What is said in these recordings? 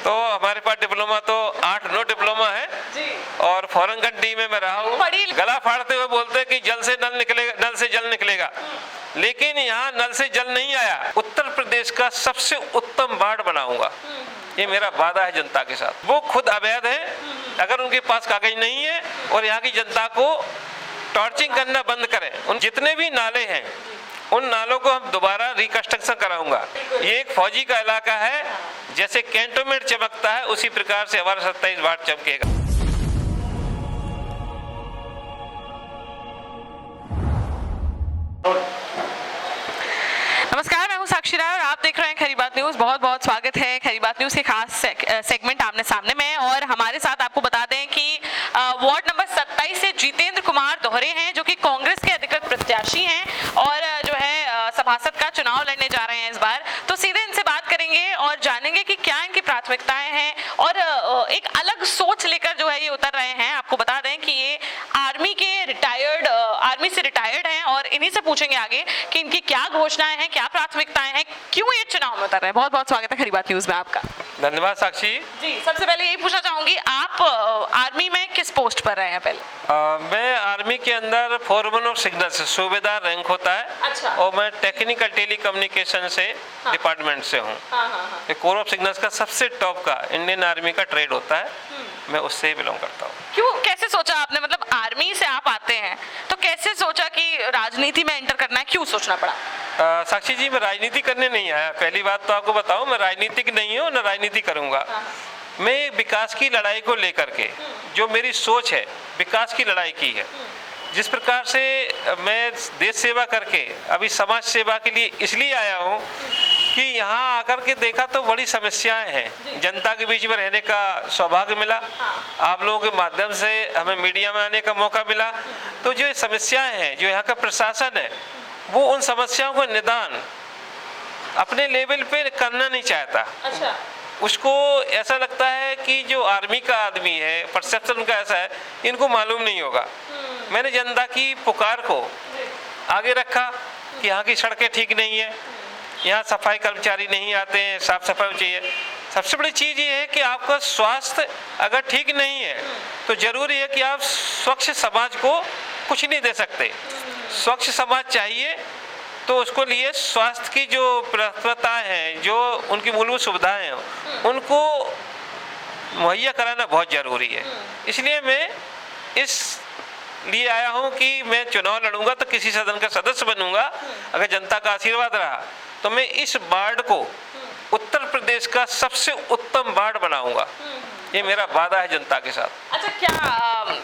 तो हमारे पास डिप्लोमा तो 8-9 डिप्लोमा है जी। और फॉरेन कंट्री में मैं रहा हूँ। गला फाड़ते हुए बोलते हैं कि जल से नल निकलेगा, नल से जल निकलेगा, लेकिन यहाँ नल से जल नहीं आया। उत्तर प्रदेश का सबसे उत्तम वार्ड बनाऊंगा, ये मेरा वादा है जनता के साथ। वो खुद अवैध है, अगर उनके पास कागज नहीं है और यहाँ की जनता को टॉर्चिंग करना बंद करें। उन जितने भी नाले हैं उन नालों को हम दोबारा रिकंस्ट्रक्शन कराऊंगा। ये एक फौजी का इलाका है, जैसे कैंटोनमेंट चमकता है उसी प्रकार से हमारा 27 वार्ड चमकेगा। नमस्कार, मैं हूं साक्षी राय और आप देख रहे हैं खरी बात न्यूज। बहुत बहुत स्वागत है खरी बात न्यूज के खास सेगमेंट आमने सामने में। और हमारे साथ आपको बता दें कि वार्ड नंबर 27 से जितेंद्र कुमार दोहरे हैं, जो कि कांग्रेस के अधिकृत प्रत्याशी हैं और जो है सभासद का चुनाव लड़ने जा रहे हैं इस बार। तो सीधे इनसे बात करेंगे और जानेंगे कि क्या इनकी प्राथमिकताएं हैं और एक अलग सोच लेकर जो है ये उतर रहे हैं। आपको बता दें कि ये आर्मी से रिटायर्ड हैं और इन्हीं से पूछेंगे आगे कि इनकी क्या घोषणाएं हैं, क्या प्राथमिकताएं हैं, क्यों ये चुनाव में उतर रहे हैं। बहुत बहुत स्वागत है खरी बात न्यूज में आपका। धन्यवाद साक्षी जी। सबसे पहले यही पूछना चाहूंगी, आप आर्मी में किस पोस्ट पर रहे हैं पहले? मैं आर्मी के अंदर फोरमैन ऑफ सिग्नल से सूबेदार रैंक होता है। अच्छा। और मैं टेक्निकल टेलीकम्युनिकेशन से डिपार्टमेंट से हूँ। ये कोर ऑफ सिग्नल्स का सबसे टॉप का इंडियन आर्मी का ट्रेड होता है, मैं उससे ही बिलोंग करता हूँ। क्यों, कैसे सोचा आपने, मतलब आर्मी से आप आते हैं तो कैसे सोचा कि राजनीति में एंटर करना है, क्यों सोचना पड़ा? साक्षी जी, मैं राजनीति करने नहीं आया। पहली बात तो आपको बताऊं, मैं राजनीतिक नहीं हूँ, न राजनीति करूंगा। मैं विकास की लड़ाई को लेकर के जो मेरी सोच है, विकास की लड़ाई की है। जिस प्रकार से मैं देश सेवा करके अभी समाज सेवा के लिए इसलिए आया हूँ कि यहाँ आकर के देखा तो बड़ी समस्याएं हैं। जनता के बीच में रहने का सौभाग्य मिला, आप लोगों के माध्यम से हमें मीडिया में आने का मौका मिला। तो जो समस्याएं हैं, जो यहाँ का प्रशासन है, वो उन समस्याओं का निदान अपने लेवल पे करना नहीं चाहता। अच्छा। उसको ऐसा लगता है कि जो आर्मी का आदमी है, परसेप्शन का ऐसा है, इनको मालूम नहीं होगा। मैंने जनता की पुकार को आगे रखा कि यहाँ की सड़कें ठीक नहीं है, यहाँ सफाई कर्मचारी नहीं आते हैं, साफ सफाई चाहिए। सबसे बड़ी चीज़ ये है कि आपका स्वास्थ्य अगर ठीक नहीं है तो जरूरी है कि आप स्वच्छ समाज को कुछ नहीं दे सकते। स्वच्छ समाज चाहिए तो उसको लिए स्वास्थ्य की जो प्राथमिकताएं हैं, जो उनकी मूलभूत सुविधाएं हैं, उनको मुहैया कराना बहुत ज़रूरी है। इसलिए मैं इस लिए आया हूं कि मैं चुनाव लड़ूंगा तो किसी सदन का सदस्य बनूंगा। अगर जनता का आशीर्वाद रहा तो मैं इस वार्ड को उत्तर प्रदेश का सबसे उत्तम वार्ड बनाऊंगा, ये मेरा वादा है जनता के साथ। अच्छा,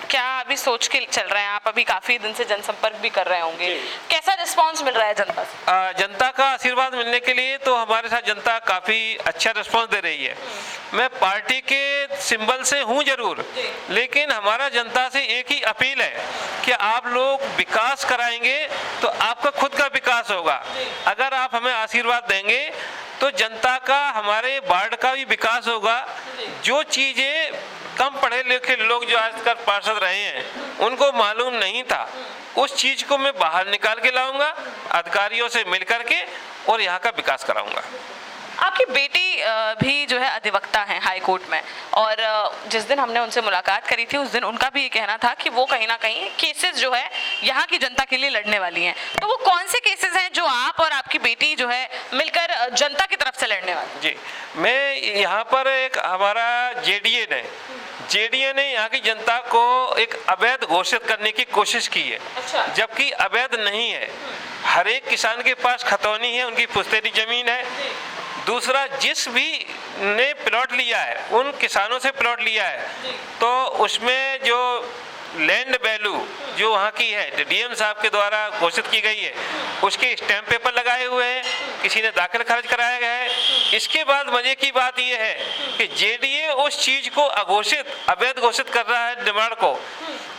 क्या अभी सोच के चल रहे हैं आप? अभी काफी दिन से जनसंपर्क भी कर रहे होंगे, कैसा रिस्पांस मिल रहा है जनता से? जनता का आशीर्वाद मिलने के लिए तो हमारे साथ जनता काफी अच्छा रिस्पांस दे रही है। मैं पार्टी के सिंबल से हूं जरूर, लेकिन हमारा जनता से एक ही अपील है कि आप लोग विकास कराएंगे तो आपका खुद का विकास होगा। अगर आप हमें आशीर्वाद देंगे तो जनता का, हमारे वार्ड का भी विकास होगा। जो चीजें कम पढ़े लिखे लोग जो आज तक पार्षद रहे हैं उनको मालूम नहीं था, उस चीज को मैं बाहर निकाल के लाऊंगा, अधिकारियों से मिल करके, और यहाँ का विकास कराऊंगा। आपकी बेटी भी जो है अधिवक्ता हैं हाई कोर्ट में, और जिस दिन हमने उनसे मुलाकात करी थी उस दिन उनका भी ये कहना था कि वो कहीं ना कहीं केसेस जो है यहाँ की जनता के लिए लड़ने वाली हैं। तो वो कौन से केसेस हैं जो आप और आपकी बेटी जो है मिलकर जनता की तरफ से लड़ने वाली? जी, मैं यहाँ पर एक हमारा जेडीए ने यहाँ की जनता को एक अवैध घोषित करने की कोशिश की है। अच्छा। जबकि अवैध नहीं है। हर एक किसान के पास खतौनी है, उनकी पुश्तैनी जमीन है। दूसरा, जिस भी ने प्लॉट लिया है, उन किसानों से प्लॉट लिया है, तो उसमें जो लैंड वैल्यू जो वहाँ की है डीएम साहब के द्वारा घोषित की गई है, उसके स्टैम्प पेपर लगाए हुए हैं, किसी ने दाखिल खारिज कराया गया है। इसके बाद मजे की बात यह है कि जेडीए उस चीज को अघोषित, अवैध घोषित कर रहा है डिमांड को,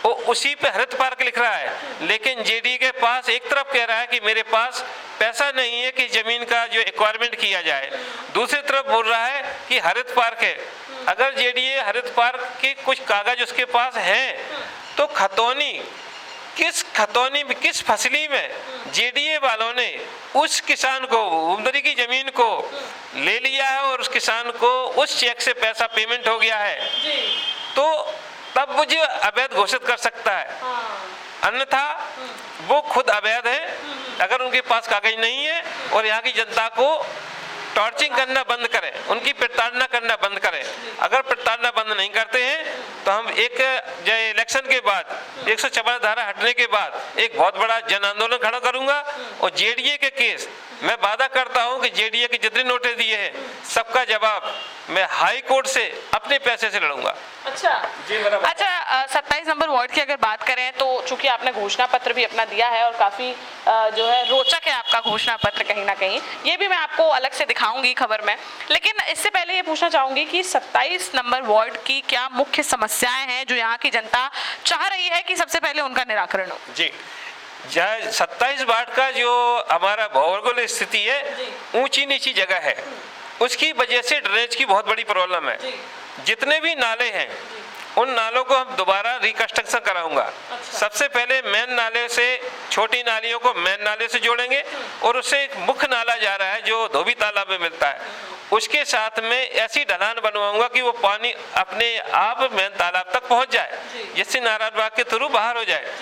वो उसी पे हरित पार्क लिख रहा है। लेकिन जेडीए के पास एक तरफ कह रहा है कि मेरे पास पैसा नहीं है कि जमीन का जो एक्वायरमेंट किया जाए, दूसरी तरफ बोल रहा है कि हरित पार्क है। अगर जेडीए हरित पार्क के कुछ कागज उसके पास हैं तो खतौनी किस खतौनी में, किस फसली में जेडीए वालों ने उस किसान को, उमदरी की जमीन को ले लिया है और उस किसान को उस चेक से पैसा पेमेंट हो गया है, तो तब मुझे अवैध घोषित कर सकता है। अन्यथा वो खुद अवैध है अगर उनके पास कागज नहीं है। और यहाँ की जनता को टॉर्चिंग करना बंद करें, उनकी प्रताड़ना करना बंद करें। अगर प्रताड़ना बंद नहीं करते हैं तो हम एक इलेक्शन के बाद 154 धारा हटने के बाद एक बहुत बड़ा जन आंदोलन खड़ा करूंगा। और जेडीए के केस, मैं वादा करता हूं कि जेडीए के जितने नोटिस दिए हैं सबका जवाब मैं हाई कोर्ट से अपने पैसे से लड़ूंगा। अच्छा जी मेरा अच्छा 27 नंबर वार्ड की अगर बात करें तो चूंकि आपने घोषणा पत्र भी अपना दिया है और काफी जो है रोचक है आपका घोषणा पत्र कहीं ना कहीं, ये भी मैं आपको अलग से दिखाऊंगी खबर में। लेकिन इससे पहले ये पूछना चाहूंगी कि 27 नंबर वार्ड की क्या मुख्य समस्याएं हैं जो यहाँ की जनता चाह रही है कि सबसे पहले उनका निराकरण हो? जी, 27 वार्ड का जो हमारा भौगोलिक स्थिति है, ऊंची नीची जगह है, उसकी वजह से ड्रेनेज की बहुत बड़ी प्रॉब्लम है। जितने भी नाले हैं उन नालों को हम दोबारा रिकंस्ट्रक्शन कराऊंगा। सबसे पहले मेन नाले से छोटी नालियों को मेन नाले से जोड़ेंगे और उससे एक मुख्य नाला जा रहा है जो धोबी तालाब में मिलता है, उसके साथ में ऐसी ढलान बनवाऊंगा कि वो पानी अपने आप मेन तालाब तक पहुंच जाए, जिससे नारायण बाग के थ्रू बाहर हो जाए,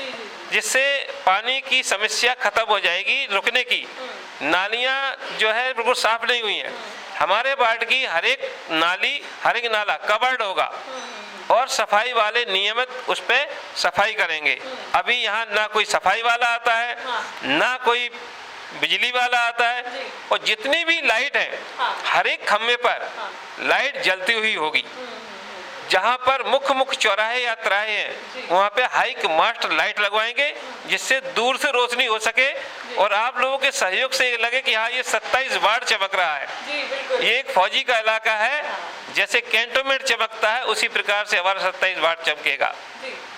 जिससे पानी की समस्या खत्म हो जाएगी, रुकने की। नालियां जो है बिल्कुल साफ नहीं हुई हैं। हमारे वार्ड की हर एक नाली, हर एक नाला कवर्ड होगा और सफाई वाले नियमित उस पर सफाई करेंगे। अभी यहाँ ना कोई सफाई वाला आता है, ना कोई बिजली वाला आता है, और जितनी भी लाइट है हर एक खम्भे पर लाइट जलती हुई होगी। जहाँ पर मुख्य चौराहे या तिराहे हैं वहाँ पे हाई मास्ट लाइट लगवाएंगे, जिससे दूर से रोशनी हो सके और आप लोगों के सहयोग से लगे कि हाँ ये 27 वार्ड चमक रहा है। ये एक फौजी का इलाका है, जैसे कैंटोनमेंट चमकता है उसी प्रकार से हमारा 27 वार्ड चमकेगा।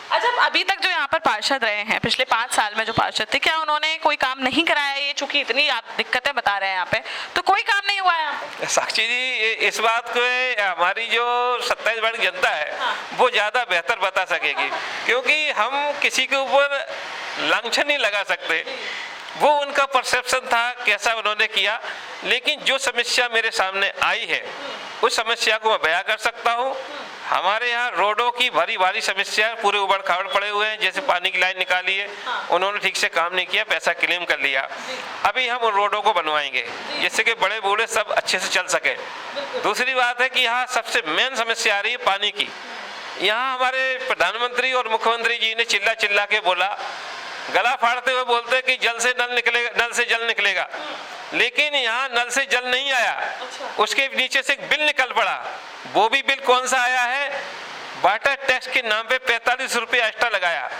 अच्छा, अभी तक जो यहाँ पर पार्षद रहे हैं, पिछले 5 साल में जो पार्षद थे, क्या उन्होंने कोई काम नहीं कराया? ये चूंकि इतनी आप दिक्कतें बता रहे हैं यहाँ पे, तो कोई काम नहीं हुआ है यहाँ पे? साक्षी जी, इस बात को हमारी जो 27 वार्ड की जनता है वो ज्यादा बेहतर बता सकेगी, क्योंकि हम किसी के ऊपर लांछन नहीं लगा सकते। वो उनका परसेप्शन था कैसा उन्होंने किया, लेकिन जो समस्या मेरे सामने आई है उस समस्या को मैं बयां कर सकता हूँ। हमारे यहाँ रोडों की भारी समस्या, पूरे उबड़ खाबड़ पड़े हुए हैं। जैसे पानी की लाइन निकाली है, उन्होंने ठीक से काम नहीं किया, पैसा क्लेम कर लिया। अभी हम उन रोडों को बनवाएंगे जिससे कि बड़े बूढ़े सब अच्छे से चल सके। दूसरी बात है कि यहाँ सबसे मेन समस्या आ रही है पानी की। यहाँ हमारे प्रधानमंत्री और मुख्यमंत्री जी ने चिल्ला के बोला, गला फाड़ते हुए बोलते कि जल से नल निकलेगा, नल से जल निकलेगा, लेकिन यहाँ नल से जल नहीं आया। उसके नीचे से एक बिल निकल पड़ा। वो भी बिल कौन सा आया है? वाटर टैक्स के नाम पे 45 रुपये एक्स्ट्रा लगाया।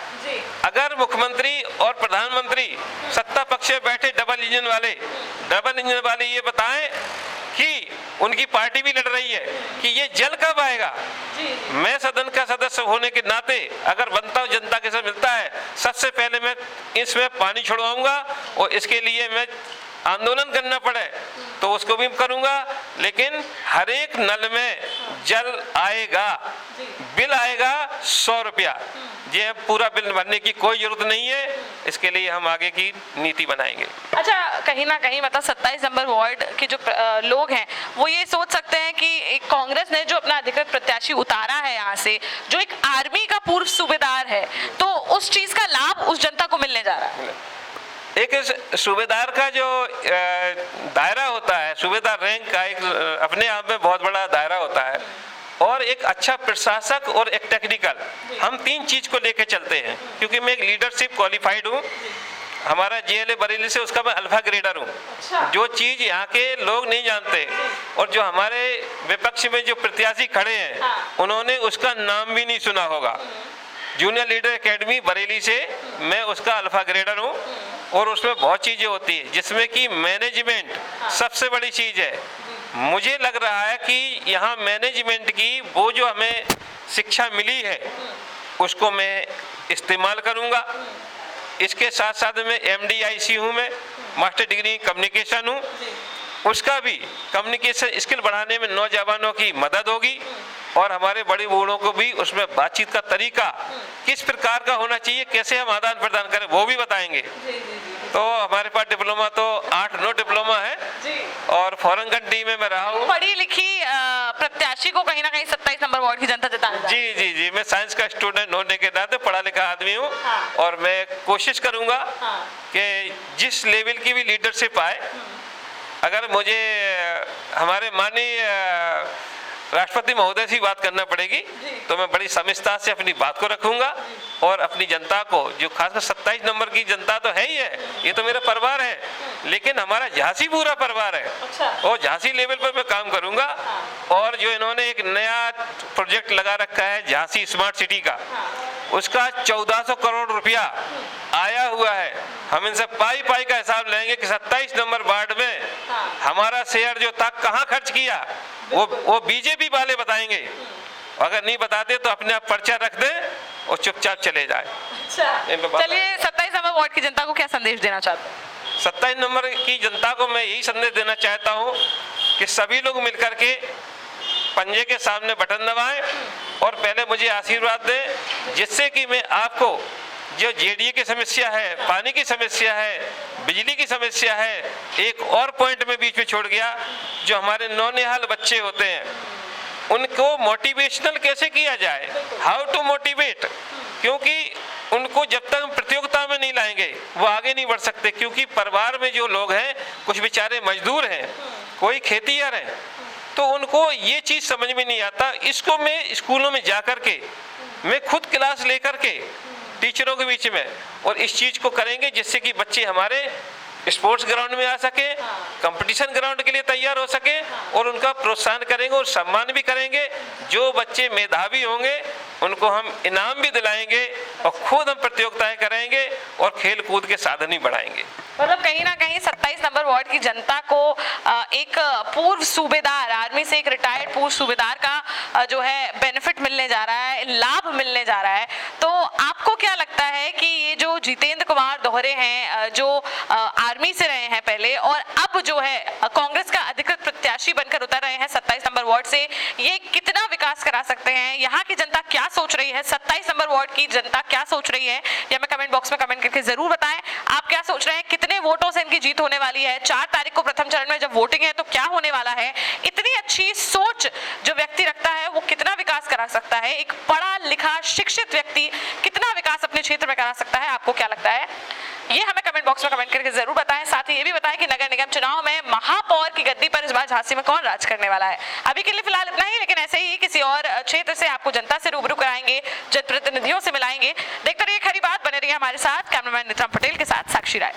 अगर मुख्यमंत्री और प्रधानमंत्री सत्ता पक्ष में बैठे डबल इंजन वाले ये बताएं कि उनकी पार्टी भी लड़ रही है कि ये जल कब आएगा। मैं सदन का सदस्य होने के नाते अगर बनता हूँ, जनता के साथ मिलता है, सबसे पहले मैं इसमें पानी छुड़वाऊंगा और इसके लिए मैं आंदोलन करना पड़े तो उसको भी करूंगा, लेकिन हर एक नल में जल आएगा। बिल आएगा 100 रुपया। ये पूरा बिल भरने की कोई जरूरत नहीं है, इसके लिए हम आगे की नीति बनाएंगे। अच्छा, कहीं ना कहीं मतलब 27 नंबर वार्ड के जो लोग हैं वो ये सोच सकते हैं कि एक कांग्रेस ने जो अपना अधिकृत प्रत्याशी उतारा है यहाँ से, जो एक आर्मी का पूर्व सूबेदार है, तो उस चीज का लाभ उस जनता को मिलने जा रहा है। एक सूबेदार का जो दायरा होता है, सूबेदार रैंक का एक अपने आप में बहुत बड़ा दायरा होता है, और एक अच्छा प्रशासक और एक टेक्निकल, हम 3 चीज को लेके चलते हैं। क्योंकि मैं एक लीडरशिप क्वालिफाइड हूँ, हमारा जेएलए बरेली से उसका मैं अल्फा ग्रेडर हूँ। जो चीज यहाँ के लोग नहीं जानते और जो हमारे विपक्ष में जो प्रत्याशी खड़े हैं उन्होंने उसका नाम भी नहीं सुना होगा। जूनियर लीडर एकेडमी बरेली से मैं उसका अल्फा ग्रेडर हूँ, और उसमें बहुत चीजें होती है जिसमें कि मैनेजमेंट सबसे बड़ी चीज है। मुझे लग रहा है कि यहाँ मैनेजमेंट की वो जो हमें शिक्षा मिली है उसको मैं इस्तेमाल करूँगा। इसके साथ साथ में MDIC हूँ, मैं मास्टर डिग्री कम्युनिकेशन हूँ, उसका भी कम्युनिकेशन स्किल बढ़ाने में नौजवानों की मदद होगी। और हमारे बड़े बूढ़ों को भी उसमें बातचीत का तरीका किस प्रकार का होना चाहिए, कैसे हम आदान प्रदान करें वो भी बताएंगे। तो हमारे पास डिप्लोमा तो 8-9 डिप्लोमा है और फॉरेन कंट्री में मैं रहा हूँ। पढ़ी लिखी प्रत्याशी को कहीं ना कहीं 27 नंबर वार्ड की जनता जिताना चाहती है। जी जी जी, मैं साइंस का स्टूडेंट होने के नाते पढ़ा लिखा आदमी हूँ। और मैं कोशिश करूँगा कि जिस लेवल की भी लीडरशिप आए, अगर मुझे हमारे माननीय राष्ट्रपति महोदय से बात करना पड़ेगी तो मैं बड़ी समझता से अपनी बात को रखूंगा और अपनी जनता को, जो खासकर 27 नंबर की जनता तो है ही है, ये तो मेरा परिवार है, लेकिन हमारा झांसी पूरा परिवार है और झांसी लेवल पर मैं काम करूंगा। और जो इन्होंने एक नया प्रोजेक्ट लगा रखा है झांसी स्मार्ट सिटी का, उसका 1400 करोड़ रुपया आया हुआ है। हम इनसे पाई पाई का हिसाब लेंगे कि 27 नंबर वार्ड में हमारा शेयर जो था कहाँ खर्च किया, वो बीजेपी वाले बताएंगे। अगर नहीं बताते तो अपने आप पर्चा रख दें और चुपचाप चले जाए। चलिए 27 नंबर वार्ड की जनता को क्या संदेश देना चाहते हैं? 27 नंबर की जनता को मैं यही संदेश देना चाहता हूँ कि सभी लोग मिलकर के पंजे के सामने बटन दबाएं और पहले मुझे आशीर्वाद दें, जिससे कि मैं आपको जो जेडीए की समस्या है, पानी की समस्या है, बिजली की समस्या है, एक और पॉइंट में बीच में छोड़ गया, जो हमारे नौनिहाल बच्चे होते हैं उनको मोटिवेशनल कैसे किया जाए, हाउ टू मोटिवेट, क्योंकि उनको जब तक हम प्रतियोगिता में नहीं लाएंगे वो आगे नहीं बढ़ सकते। क्योंकि परिवार में जो लोग हैं, कुछ बेचारे मजदूर हैं, कोई खेतीहर हैं, तो उनको ये चीज़ समझ में नहीं आता। इसको मैं स्कूलों में जा कर के मैं खुद क्लास लेकर के टीचरों के बीच में और इस चीज़ को करेंगे, जिससे कि बच्चे हमारे स्पोर्ट्स ग्राउंड में आ सके, कंपटीशन ग्राउंड के लिए तैयार हो सके और उनका प्रोत्साहन करेंगे और सम्मान भी करेंगे। जो बच्चे मेधावी होंगे उनको हम इनाम भी दिलाएंगे और खुद हम प्रतियोगिताएं करेंगे और खेल कूद के साधन ही बढ़ाएंगे। मतलब कहीं ना कहीं 27 नंबर वार्ड की जनता को एक पूर्व सूबेदार, आर्मी से एक रिटायर्ड पूर्व सूबेदार का जो है बेनिफिट मिलने जा रहा है, लाभ मिलने जा रहा है। तो आपको क्या लगता है कि ये जो जितेंद्र कुमार दोहरे हैं, जो आर्मी से रहे हैं पहले और अब जो है कांग्रेस का अधिकृत प्रत्याशी बनकर उतर रहे हैं 27 नंबर वार्ड से, ये कितना विकास करा सकते हैं? यहाँ की जनता क्या सोच रही है, 27 नंबर वार्ड की जनता क्या सोच रही है, ये हमें कमेंट बॉक्स में कमेंट करके जरूर बताएं। आप क्या सोच रहे हैं, कितने वोटों से इनकी जीत होने वाली है? 4 तारीख को प्रथम चरण में जब वोटिंग है तो क्या होने वाला है? इतनी अच्छी सोच जो व्यक्ति रखता है वो कितना विकास करा सकता है? एक पढ़ा लिखा शिक्षित व्यक्ति कितना विकास अपने क्षेत्र में करा सकता है? आपको क्या लगता है? ये हमें कमेंट बॉक्स में कमेंट करके जरूर बताएं। साथ ही ये भी बताएं कि नगर निगम चुनाव में महापौर की गद्दी पर इस बार झांसी में कौन राज करने वाला है। अभी के लिए फिलहाल इतना ही, लेकिन ऐसे ही किसी और क्षेत्र से आपको जनता से रूबरू कराएंगे, जनप्रतिनिधियों से मिलाएंगे। देखते रहिए खरी बात, बने रहिए हमारे साथ। कैमरामैन नितराम पटेल के साथ साक्षी राय।